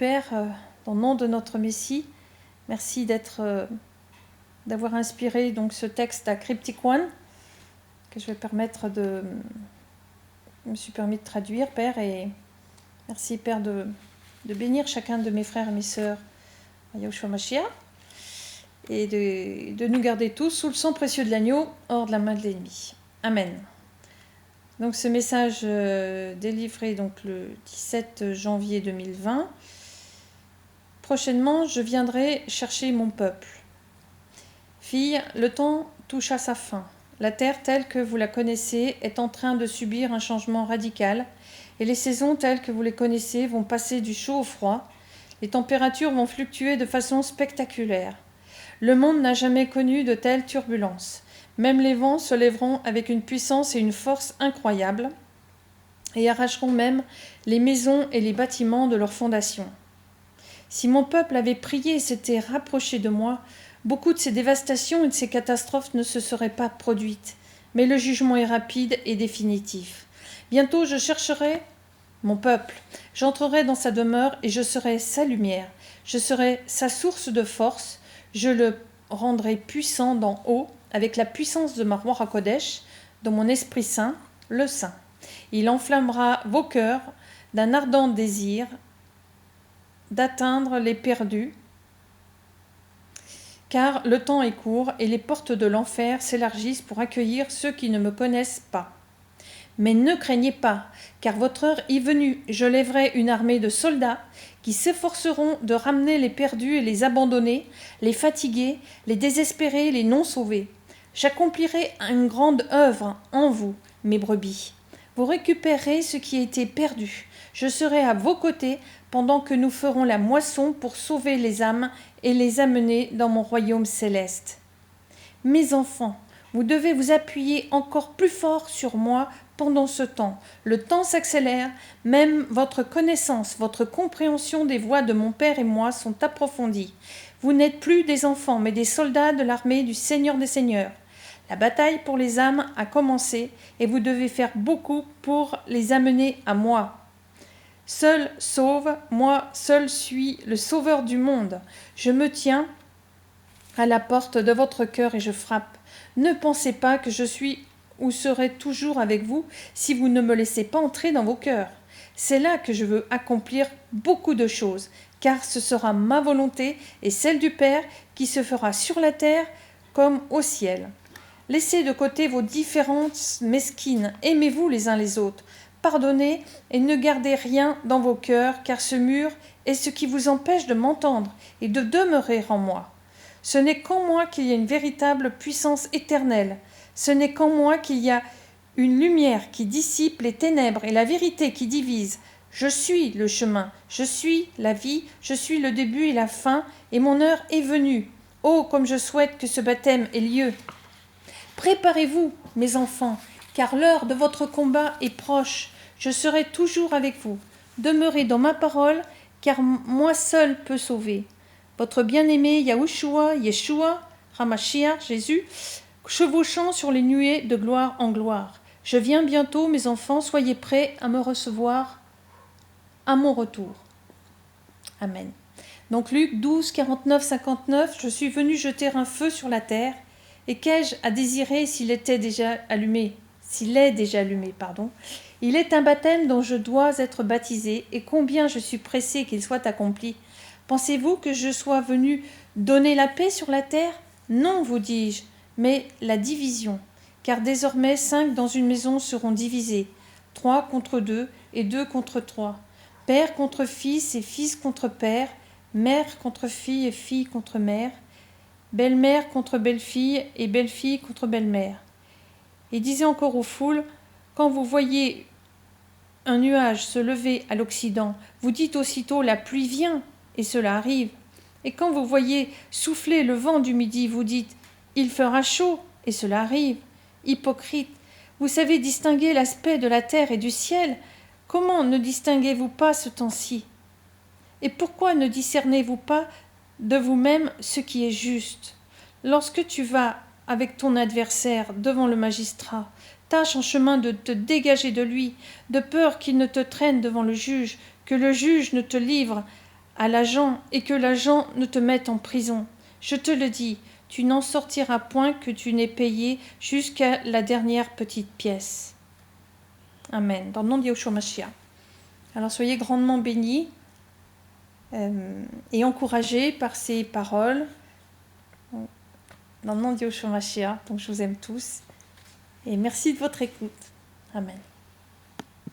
Père, dans le nom de notre Messie, merci d'avoir inspiré donc ce texte à Cryptic One, que je me suis permis de traduire, Père, et merci, Père, de bénir chacun de mes frères et mes sœurs à Yahushua Mashiach, et de nous garder tous sous le sang précieux de l'agneau, hors de la main de l'ennemi. Amen. Donc ce message délivré donc, le 17 janvier 2020. Prochainement, je viendrai chercher mon peuple. Fille, le temps touche à sa fin. La terre telle que vous la connaissez est en train de subir un changement radical et les saisons telles que vous les connaissez vont passer du chaud au froid. Les températures vont fluctuer de façon spectaculaire. Le monde n'a jamais connu de telles turbulences. Même les vents se lèveront avec une puissance et une force incroyables et arracheront même les maisons et les bâtiments de leurs fondations. Si mon peuple avait prié et s'était rapproché de moi, beaucoup de ces dévastations et de ces catastrophes ne se seraient pas produites. Mais le jugement est rapide et définitif. Bientôt je chercherai mon peuple. J'entrerai dans sa demeure et je serai sa lumière. Je serai sa source de force. Je le rendrai puissant d'en haut avec la puissance de ma roi Hakodesh, de mon Esprit Saint, le Saint. Il enflammera vos cœurs d'un ardent désir d'atteindre les perdus, car le temps est court et les portes de l'enfer s'élargissent pour accueillir ceux qui ne me connaissent pas. Mais ne craignez pas, car votre heure est venue. Je lèverai une armée de soldats qui s'efforceront de ramener les perdus et les abandonnés, les fatigués, les désespérés, les non-sauvés. J'accomplirai une grande œuvre en vous, mes brebis. Vous récupérerez ce qui a été perdu. Je serai à vos côtés pendant que nous ferons la moisson pour sauver les âmes et les amener dans mon royaume céleste. Mes enfants, vous devez vous appuyer encore plus fort sur moi pendant ce temps. Le temps s'accélère, même votre connaissance, votre compréhension des voies de mon Père et moi sont approfondies. Vous n'êtes plus des enfants, mais des soldats de l'armée du Seigneur des Seigneurs. La bataille pour les âmes a commencé et vous devez faire beaucoup pour les amener à moi. Seul sauve, moi seul suis le sauveur du monde. Je me tiens à la porte de votre cœur et je frappe. Ne pensez pas que je suis ou serai toujours avec vous si vous ne me laissez pas entrer dans vos cœurs. C'est là que je veux accomplir beaucoup de choses, car ce sera ma volonté et celle du Père qui se fera sur la terre comme au ciel. Laissez de côté vos différences mesquines, aimez-vous les uns les autres. Pardonnez et ne gardez rien dans vos cœurs, car ce mur est ce qui vous empêche de m'entendre et de demeurer en moi. Ce n'est qu'en moi qu'il y a une véritable puissance éternelle. Ce n'est qu'en moi qu'il y a une lumière qui dissipe les ténèbres et la vérité qui divise. Je suis le chemin, je suis la vie, je suis le début et la fin, et mon heure est venue. Oh, comme je souhaite que ce baptême ait lieu. Préparez-vous, mes enfants, car l'heure de votre combat est proche. Je serai toujours avec vous. Demeurez dans ma parole, car moi seul peux sauver. Votre bien-aimé Yahushua, Yeshua, Hamashiach, Jésus, chevauchant sur les nuées de gloire en gloire. Je viens bientôt, mes enfants, soyez prêts à me recevoir à mon retour. Amen. Donc Luc 12, 49, 59, je suis venu jeter un feu sur la terre, et qu'ai-je à désirer s'il est déjà allumé, Il est un baptême dont je dois être baptisé, et combien je suis pressé qu'il soit accompli. Pensez-vous que je sois venu donner la paix sur la terre ? Non, vous dis-je, mais la division. Car désormais 5 dans une maison seront divisés, 3 contre 2 et 2 contre 3. Père contre fils et fils contre père, mère contre fille et fille contre mère, belle-mère contre belle-fille et belle-fille contre belle-mère. Et disait encore aux foules, quand vous voyez un nuage se lever à l'Occident, vous dites aussitôt la pluie vient, et cela arrive. Et quand vous voyez souffler le vent du midi, vous dites il fera chaud, et cela arrive. Hypocrite, vous savez distinguer l'aspect de la terre et du ciel. Comment ne distinguez-vous pas ce temps-ci ? Et pourquoi ne discernez-vous pas de vous-même ce qui est juste ? Lorsque tu vas avec ton adversaire devant le magistrat, tâche en chemin de te dégager de lui, de peur qu'il ne te traîne devant le juge, que le juge ne te livre à l'agent et que l'agent ne te mette en prison. Je te le dis, tu n'en sortiras point que tu n'aies payé jusqu'à la dernière petite pièce. Amen. Dans le nom de Yahushua Mashiach. Alors soyez grandement bénis et encouragés par ces paroles. Dans le nom de Yahushua Mashiach. Donc je vous aime tous. Et merci de votre écoute. Amen.